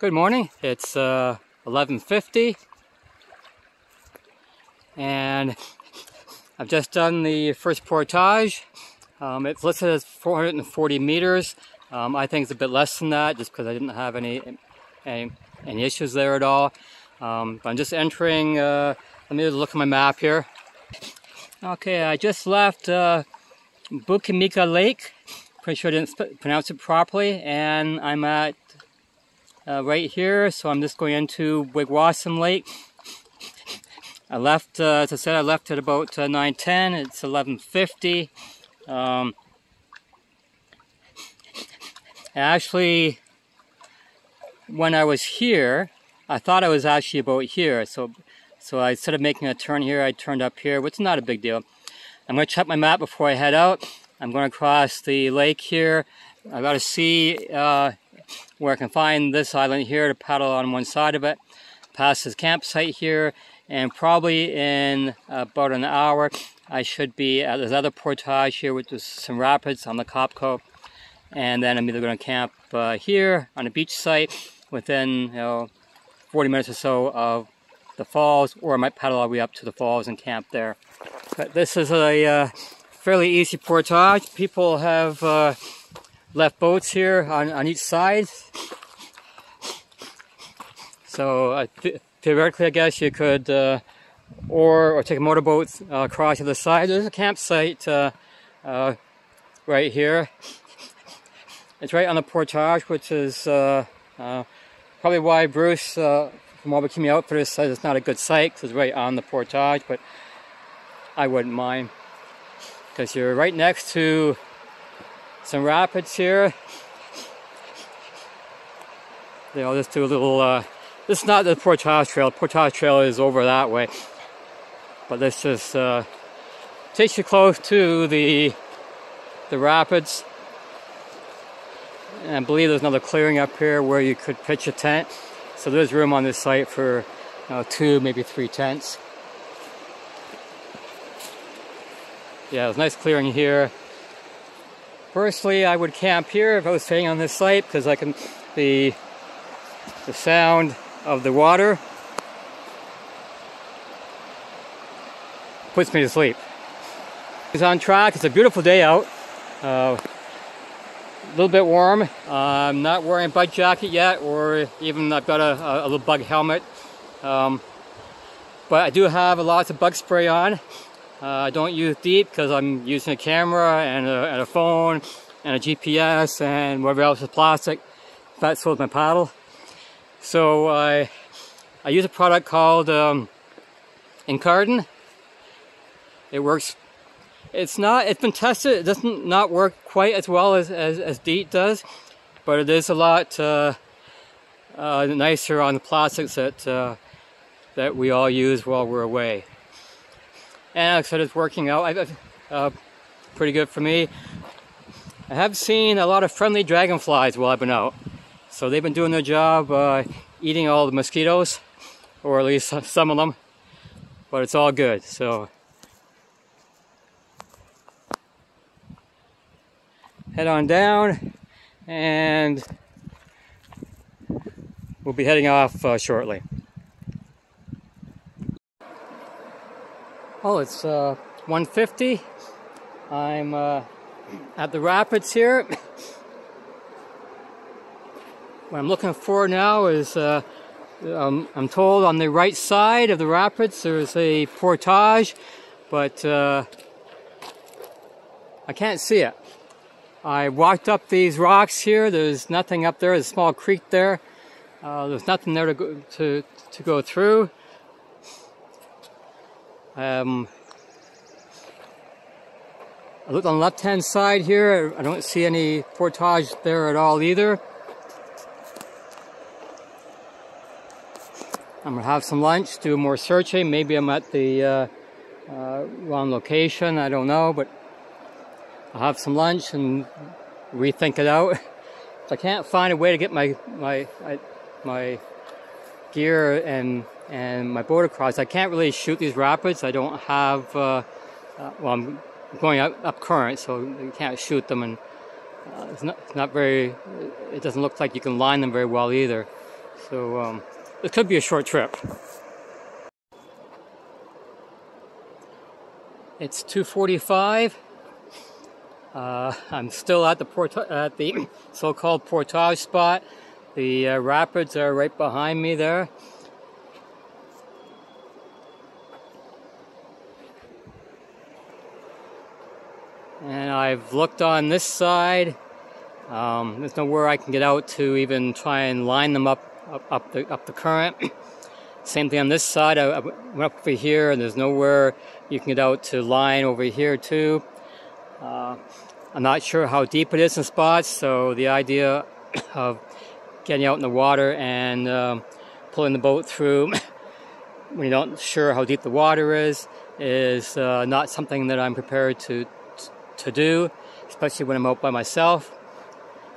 Good morning. It's 11:50 and I've just done the first portage. It's listed as 440 meters. I think it's a bit less than that just because I didn't have any issues there at all. But I'm just entering, let me look at my map here. Okay, I just left Bukimika Lake. Pretty sure I didn't pronounce it properly, and I'm at right here, so I'm just going into Wigwasam Lake. I left, as I said, I left at about 9:10. It's 11:50. Actually, when I was here, I thought I was actually about here. So I, instead of making a turn here, I turned up here, which is not a big deal. I'm going to check my map before I head out. I'm going to cross the lake here. I got to see where I can find this island here to paddle on one side of it, past this campsite here, and probably in about an hour I should be at this other portage here, which is some rapids on the Kopka, and then I'm either going to camp here on a beach site within 40 minutes or so of the falls, or I might paddle all the way up to the falls and camp there. But this is a fairly easy portage. People have left boats here on each side. So theoretically, I guess you could or take a motorboat across to the side. There's a campsite right here. It's right on the portage, which is probably why Bruce from Bikini Outfitters says it's not a good site, because it's right on the portage, but I wouldn't mind, because you're right next to some rapids here. I'll just do a little, this is not the portage trail. The portage trail is over that way. But this just takes you close to the rapids. And I believe there's another clearing up here where you could pitch a tent. So there's room on this site for 2, maybe 3 tents. Yeah, there's a nice clearing here. Personally, I would camp here if I was staying on this site, because I can the sound of the water puts me to sleep. It's on track. It's a beautiful day out. A little bit warm. I'm not wearing a bug jacket yet, or even I've got a little bug helmet. But I do have lots of bug spray on. I don't use deep because I'm using a camera and a phone and a GPS and whatever else is plastic. That's so is my paddle. So I use a product called Incardin. It works. It's been tested. It doesn't not work quite as well as DEET does, but it is a lot nicer on the plastics that we all use while we're away. And like I said, it's working out. Pretty good for me. I have seen a lot of friendly dragonflies while I've been out. So they've been doing their job eating all the mosquitoes, or at least some of them. But it's all good. So head on down, and we'll be heading off shortly. Oh, it's 1:50. I'm at the rapids here. What I'm looking for now is, I'm told on the right side of the rapids there's a portage, but I can't see it. I walked up these rocks here. There's nothing up there. There's a small creek there. There's nothing there to go through. I looked on the left-hand side here. I don't see any portage there at all either. I'm gonna have some lunch, do more searching. Maybe I'm at the wrong location. I don't know, but I'll have some lunch and rethink it out. If I can't find a way to get my gear and my boat across, I can't really shoot these rapids. I don't have, well, I'm going up current, so you can't shoot them, and it's not very, it doesn't look like you can line them very well either. So it could be a short trip. It's 2:45. I'm still at the so-called portage spot. The rapids are right behind me there. And I've looked on this side. There's nowhere I can get out to even try and line them up the current. Same thing on this side. I went up over here, and there's nowhere you can get out to line over here too. I'm not sure how deep it is in spots, so the idea of getting out in the water and pulling the boat through when you're not sure how deep the water is not something that I'm prepared to do, especially when I'm out by myself.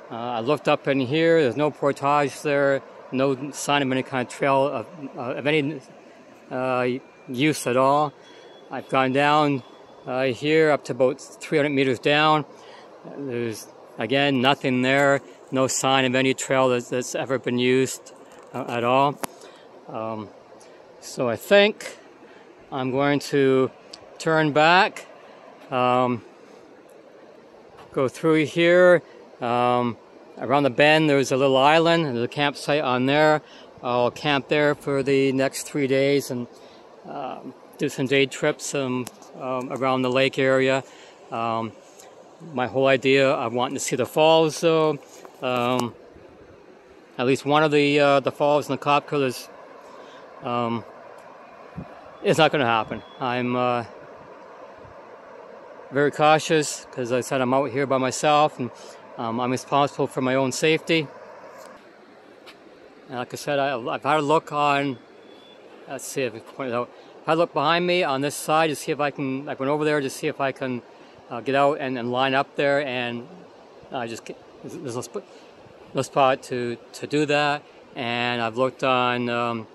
I looked up in here. There's no portage there, no sign of any kind of trail of any use at all. I've gone down here up to about 300 meters down. There's again nothing there, no sign of any trail that's ever been used at all. So I think I'm going to turn back, go through here. Around the bend there's a little island, there's a campsite on there. I'll camp there for the next 3 days and do some day trips around the lake area. My whole idea of wanting to see the falls, though, at least one of the falls in the Kopka is not going to happen. I'm very cautious because I said I'm out here by myself, and I'm responsible for my own safety. And like I said, I've had a look on. Let's see if it's pointed out. I look behind me on this side to see if I can. I went over there to see if I can get out and line up there, and there's no spot to do that. And I've looked on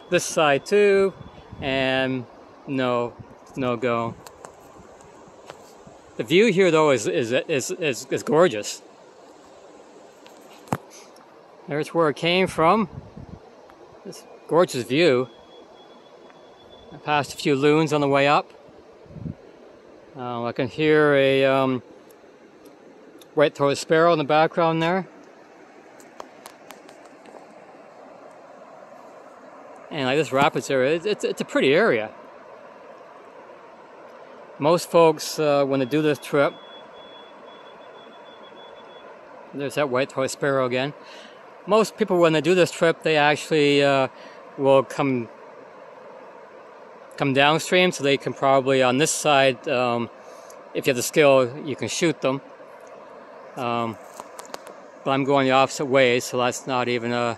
this side too, and no go. The view here, though, is gorgeous. There's where it came from. This gorgeous view. I passed a few loons on the way up. I can hear a white-throated sparrow in the background there. And like this rapids area, it's a pretty area. Most folks, when they do this trip, there's that white-throated sparrow again. Most people, when they do this trip, they actually will come downstream, so they can probably on this side, if you have the skill, you can shoot them. But I'm going the opposite way, so that's not even a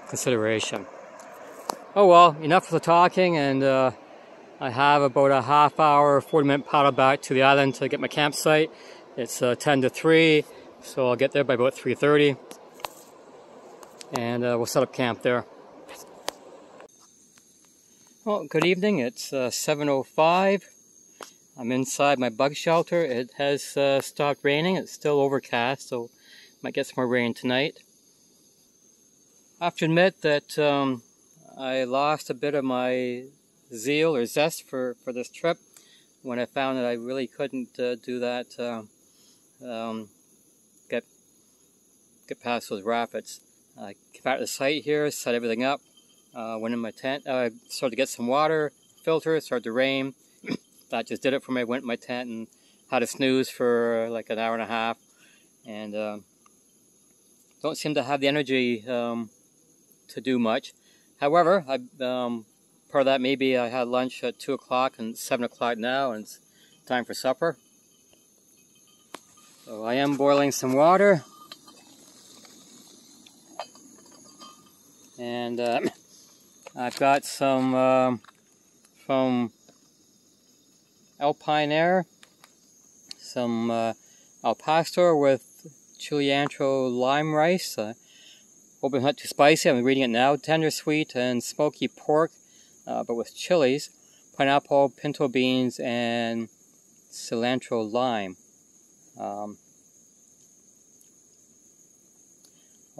consideration. Oh well, enough of the talking, and I have about a half-hour, 40-minute paddle back to the island to get my campsite. It's 10 to 3, so I'll get there by about 3:30, and we'll set up camp there. Well, good evening. It's 7:05. I'm inside my bug shelter. It has stopped raining. It's still overcast, so might get some more rain tonight. I have to admit that I lost a bit of my zeal or zest for this trip when I found that I really couldn't do that, get past those rapids. I came back to the site here, set everything up, went in my tent. I started to get some water filter. It started to rain. That just did it for me. I went in my tent and had a snooze for like an hour and a half, and don't seem to have the energy to do much. However, part of that maybe I had lunch at 2 o'clock and 7 o'clock now, and it's time for supper. So I am boiling some water, and I've got some from Alpine Air, some al pastor with cilantro lime rice. Hoping not too spicy. I'm reading it now. Tender sweet and smoky pork, but with chilies, pineapple, pinto beans, and cilantro lime.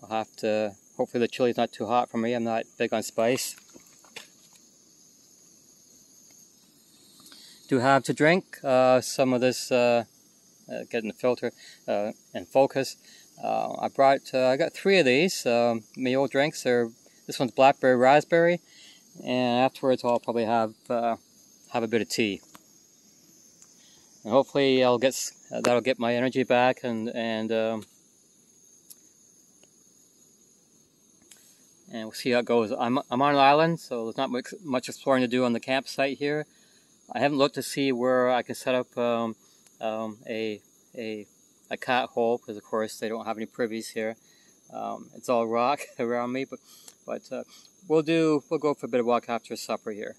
I'll have to, hopefully the chili's not too hot for me. I'm not big on spice. Do have to drink some of this, get in the filter and focus. I got 3 of these meal drinks. This one's blackberry raspberry, and afterwards I'll probably have a bit of tea. And hopefully that'll get my energy back, and we'll see how it goes. I'm on an island, so there's not much exploring to do on the campsite here. I haven't looked to see where I can set up a cat hole, because of course they don't have any privies here. It's all rock around me, but we'll go for a bit of walk after supper here.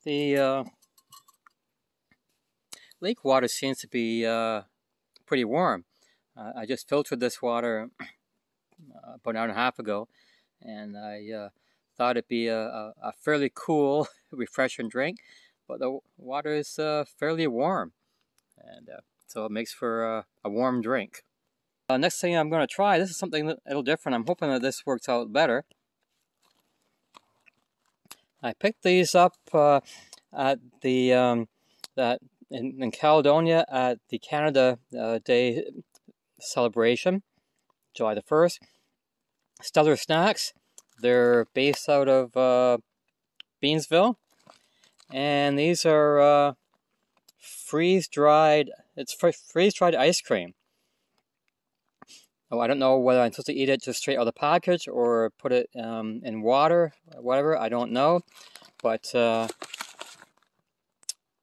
The lake water seems to be pretty warm. I just filtered this water about an hour and a half ago, and I thought it'd be a fairly cool, refreshing drink, but the water is fairly warm, and so it makes for a warm drink. Next thing I'm going to try, this is something a little different. I'm hoping that this works out better. I picked these up at the in Caledonia at the Canada Day celebration, July the 1st. Stellar Snacks. They're based out of Beansville, and these are freeze-dried. It's freeze-dried ice cream. Oh, I don't know whether I'm supposed to eat it just straight out of the package or put it in water, or whatever. I don't know, but I'm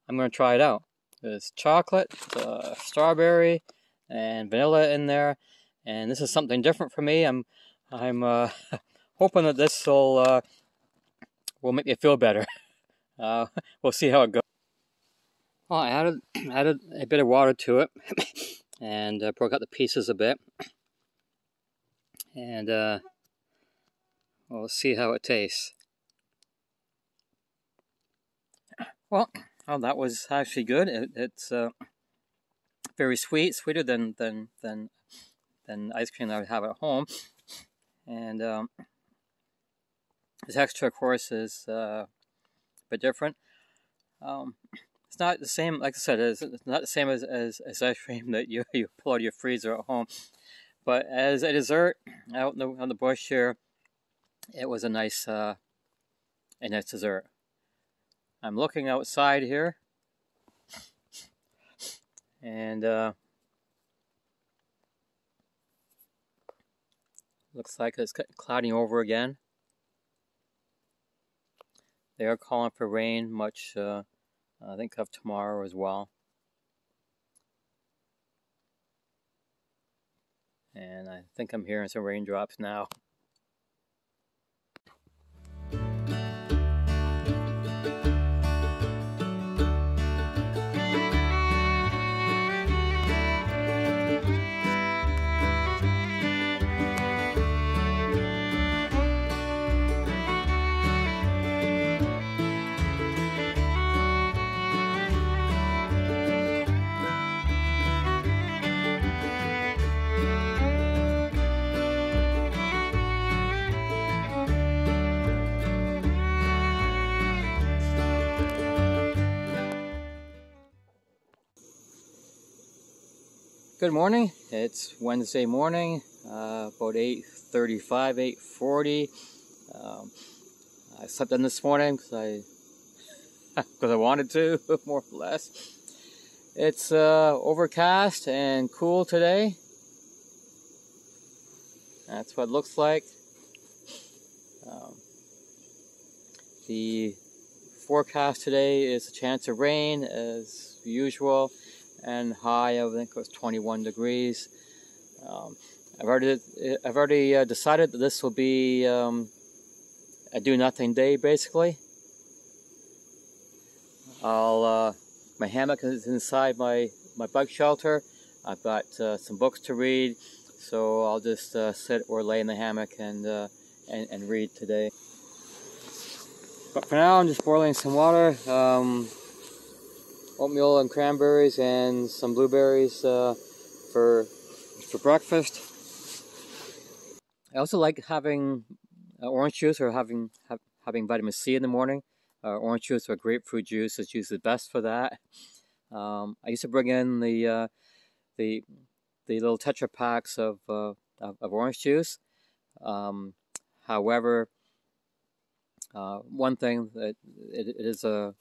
going to try it out. There's chocolate, strawberry, and vanilla in there, and this is something different for me. I'm hoping that this will make me feel better. We'll see how it goes. Well, I added a bit of water to it, and broke out the pieces a bit, and we'll see how it tastes. Well, that was actually good. It's very sweet, sweeter than ice cream that I would have at home, and the texture, of course, is a bit different. It's not the same, like I said, it's not the same as ice cream that you pull out of your freezer at home. But as a dessert out on the bush here, it was a nice dessert. I'm looking outside here, and looks like it's clouding over again. They are calling for rain, much I think of tomorrow as well. And I think I'm hearing some raindrops now. Good morning. It's Wednesday morning, about 8:35, 8:40. I slept in this morning because I wanted to, more or less. It's overcast and cool today. That's what it looks like. The forecast today is a chance of rain as usual, and high, I think it was 21 degrees. I've already decided that this will be a do-nothing day, basically. My hammock is inside my bug shelter. I've got some books to read, so I'll just sit or lay in the hammock and read today. But for now, I'm just boiling some water, oatmeal and cranberries, and some blueberries for breakfast. I also like having orange juice or having vitamin C in the morning. Orange juice or grapefruit juice is usually best for that. I used to bring in the little Tetra packs of orange juice. However, one thing that it is a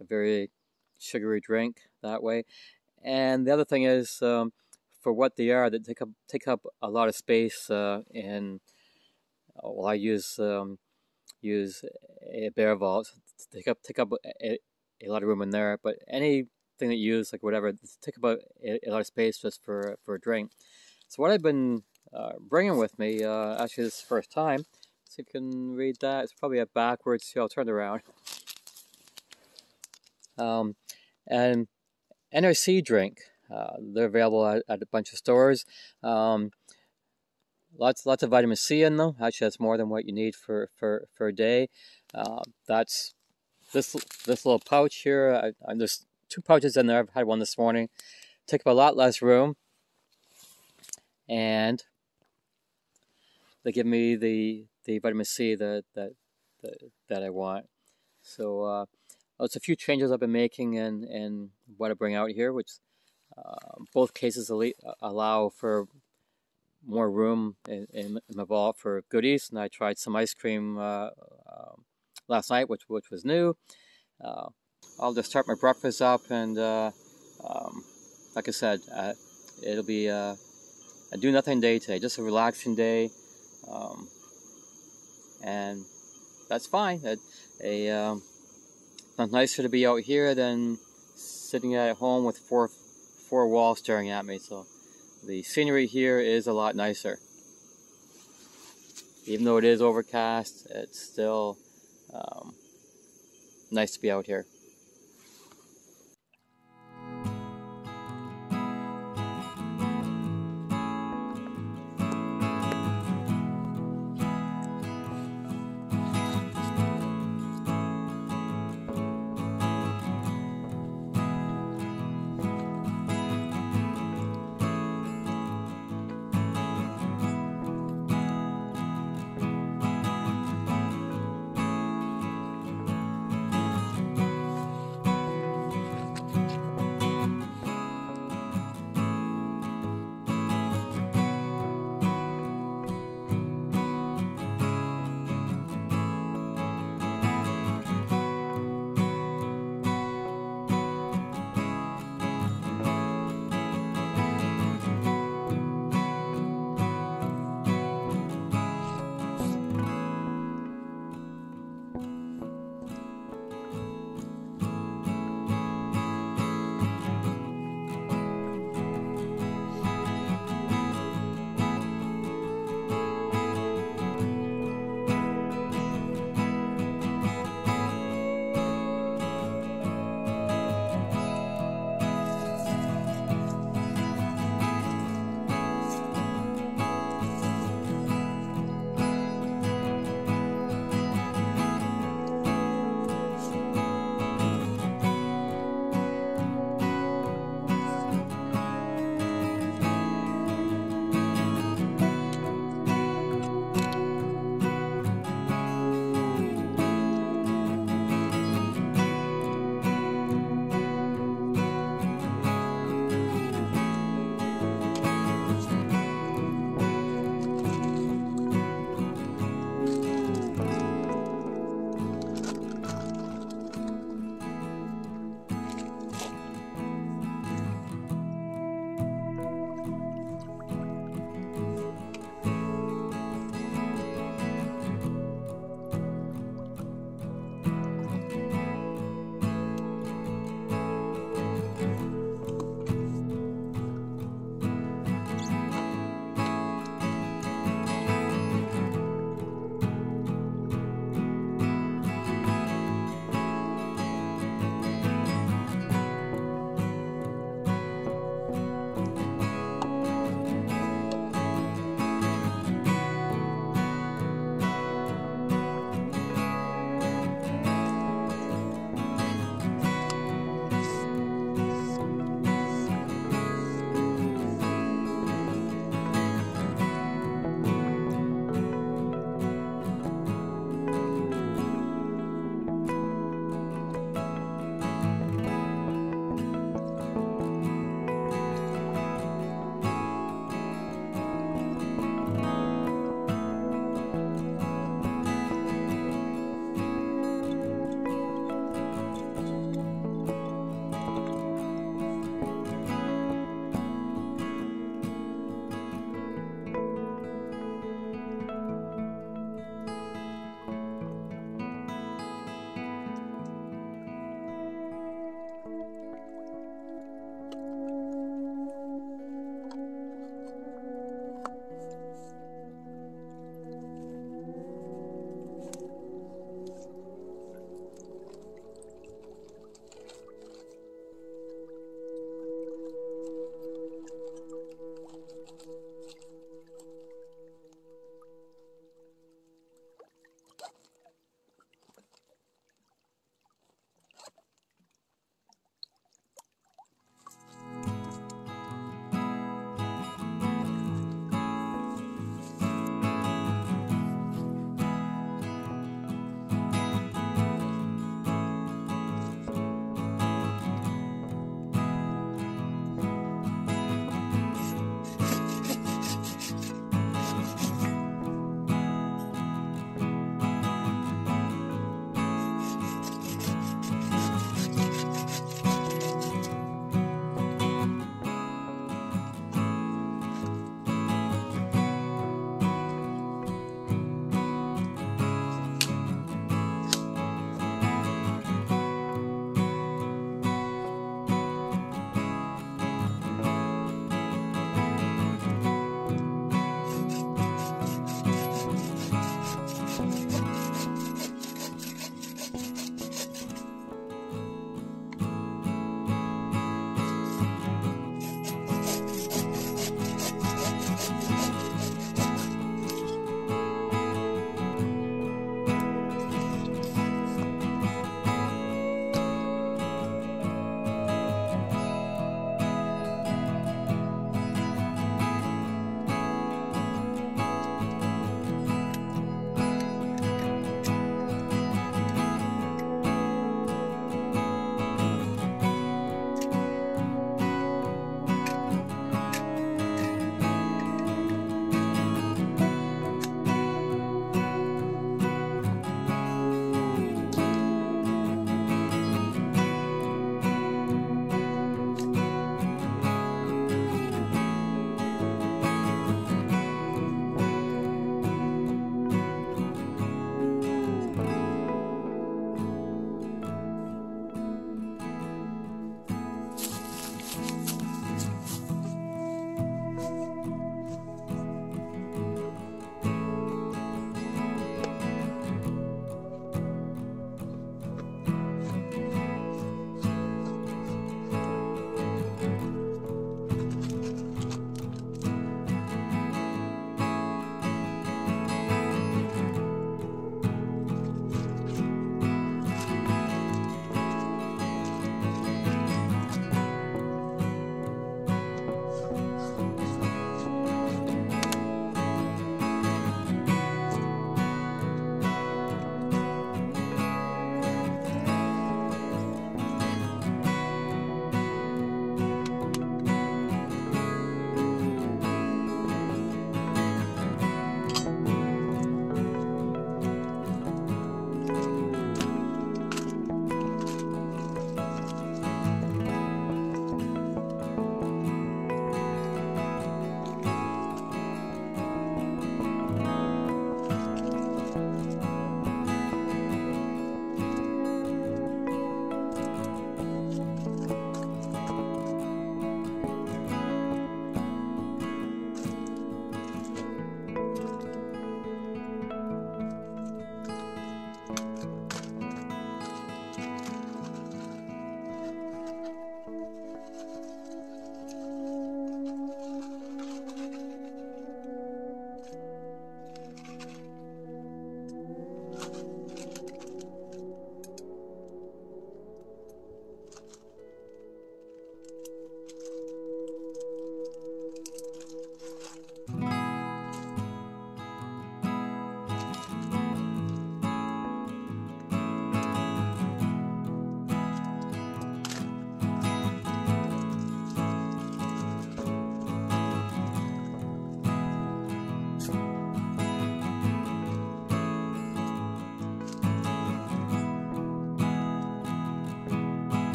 very sugary drink that way, and the other thing is for what they are, that take up a lot of space in. Well, I use a bare vault to take up a lot of room in there, but anything that you use, like whatever, take up a lot of space just for a drink. So what I've been bringing with me, actually this is the first time, see if you can read that. It's probably backwards. See, I'll turn it around. And NRC drink. They're available at a bunch of stores. Lots of vitamin C in them. Actually, that's more than what you need for a day. That's this little pouch here. There's 2 pouches in there. I've had one this morning. Take up a lot less room, and they give me the vitamin C that I want. So it's a few changes I've been making and what I bring out here, which both cases allow for more room in my vault for goodies. And I tried some ice cream last night, which was new. I'll just start my breakfast up, and like I said, it'll be a do nothing day today, just a relaxing day, and that's fine. It's nicer to be out here than sitting at home with four walls staring at me. So the scenery here is a lot nicer. Even though it is overcast, it's still nice to be out here.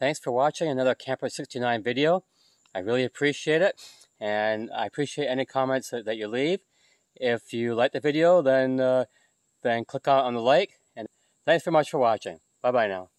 Thanks for watching another Camper 69 video. I really appreciate it, and I appreciate any comments that you leave. If you like the video, then click on the like, and thanks very much for watching. Bye-bye now.